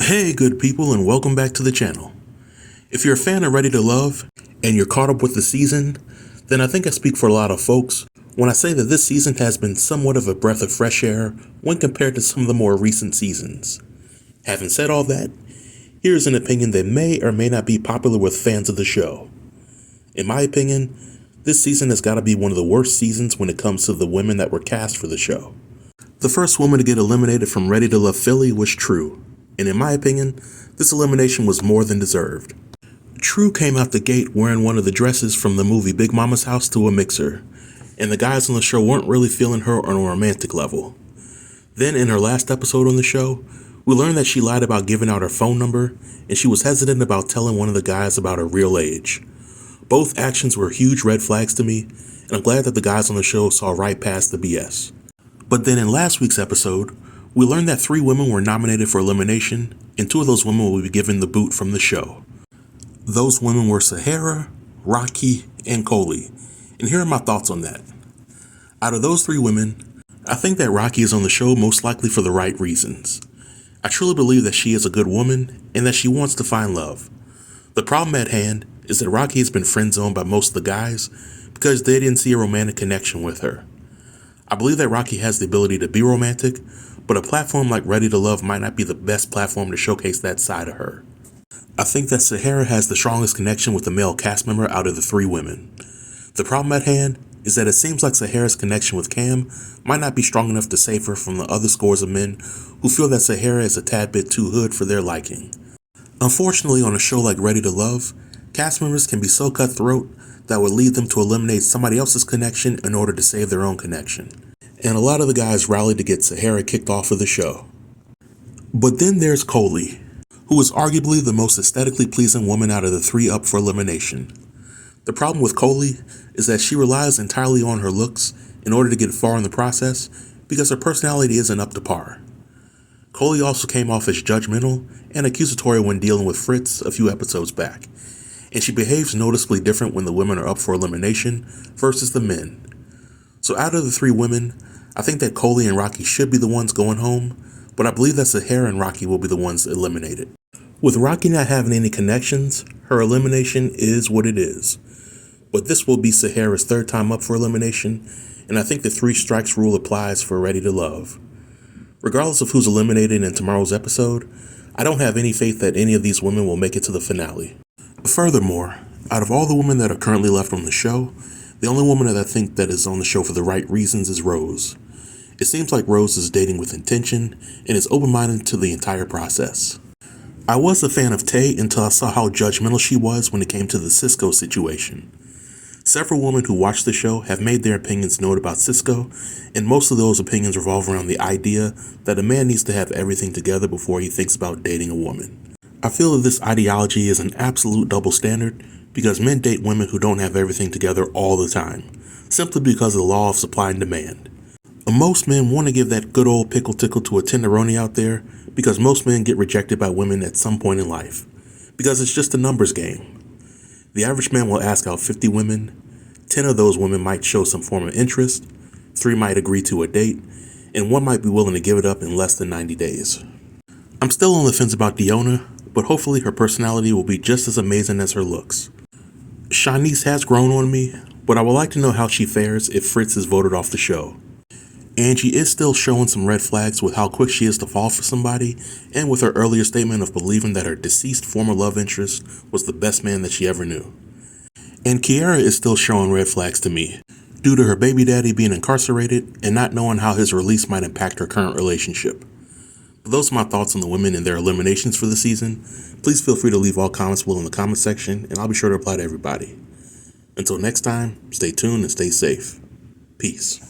Hey good people, and welcome back to the channel. If you're a fan of Ready to Love and you're caught up with the season, then I think I speak for a lot of folks when I say that this season has been somewhat of a breath of fresh air when compared to some of the more recent seasons. Having said all that, here's an opinion that may or may not be popular with fans of the show. In my opinion, this season has got to be one of the worst seasons when it comes to the women that were cast for the show. The first woman to get eliminated from Ready to Love Philly was True, and in my opinion, this elimination was more than deserved. True came out the gate wearing one of the dresses from the movie Big Mama's House to a mixer, and the guys on the show weren't really feeling her on a romantic level. Then in her last episode on the show, we learned that she lied about giving out her phone number, and she was hesitant about telling one of the guys about her real age. Both actions were huge red flags to me, and I'm glad that the guys on the show saw right past the BS. But then in last week's episode, we learned that 3 women were nominated for elimination, and 2 of those women will be given the boot from the show. Those women were Sahara, Rocky, and Coley, and here are my thoughts on that. Out of those 3 women, I think that Rocky is on the show most likely for the right reasons. I truly believe that she is a good woman and that she wants to find love. The problem at hand is that Rocky has been friend-zoned by most of the guys because they didn't see a romantic connection with her. I believe that Rocky has the ability to be romantic, but a platform like Ready to Love might not be the best platform to showcase that side of her. I think that Sahara has the strongest connection with the male cast member out of the 3 women. The problem at hand is that it seems like Sahara's connection with Cam might not be strong enough to save her from the other scores of men who feel that Sahara is a tad bit too hood for their liking. Unfortunately, on a show like Ready to Love, cast members can be so cutthroat that would lead them to eliminate somebody else's connection in order to save their own connection. And a lot of the guys rallied to get Sahara kicked off of the show. But then there's Coley, who is arguably the most aesthetically pleasing woman out of the 3 up for elimination. The problem with Coley is that she relies entirely on her looks in order to get far in the process because her personality isn't up to par. Coley also came off as judgmental and accusatory when dealing with Fritz a few episodes back, and she behaves noticeably different when the women are up for elimination versus the men. So out of the 3 women, I think that Coley and Rocky should be the ones going home, but I believe that Sahara and Rocky will be the ones eliminated. With Rocky not having any connections, her elimination is what it is. But this will be Sahara's 3rd time up for elimination, and I think the 3 strikes rule applies for Ready to Love. Regardless of who's eliminated in tomorrow's episode, I don't have any faith that any of these women will make it to the finale. Furthermore, out of all the women that are currently left on the show, the only woman that I think that is on the show for the right reasons is Rose. It seems like Rose is dating with intention and is open-minded to the entire process. I was a fan of Tay until I saw how judgmental she was when it came to the Cisco situation. Several women who watch the show have made their opinions known about Cisco, and most of those opinions revolve around the idea that a man needs to have everything together before he thinks about dating a woman. I feel that this ideology is an absolute double standard because men date women who don't have everything together all the time, simply because of the law of supply and demand. Most men want to give that good old pickle tickle to a tenderoni out there because most men get rejected by women at some point in life, because it's just a numbers game. The average man will ask out 50 women, 10 of those women might show some form of interest, 3 might agree to a date, and 1 might be willing to give it up in less than 90 days. I'm still on the fence about Deonna, but hopefully her personality will be just as amazing as her looks. Shanice has grown on me, but I would like to know how she fares if Fritz is voted off the show. Angie is still showing some red flags with how quick she is to fall for somebody, and with her earlier statement of believing that her deceased former love interest was the best man that she ever knew. And Kiara is still showing red flags to me, due to her baby daddy being incarcerated and not knowing how his release might impact her current relationship. But those are my thoughts on the women and their eliminations for the season. Please feel free to leave all comments below in the comment section, and I'll be sure to reply to everybody. Until next time, stay tuned and stay safe. Peace.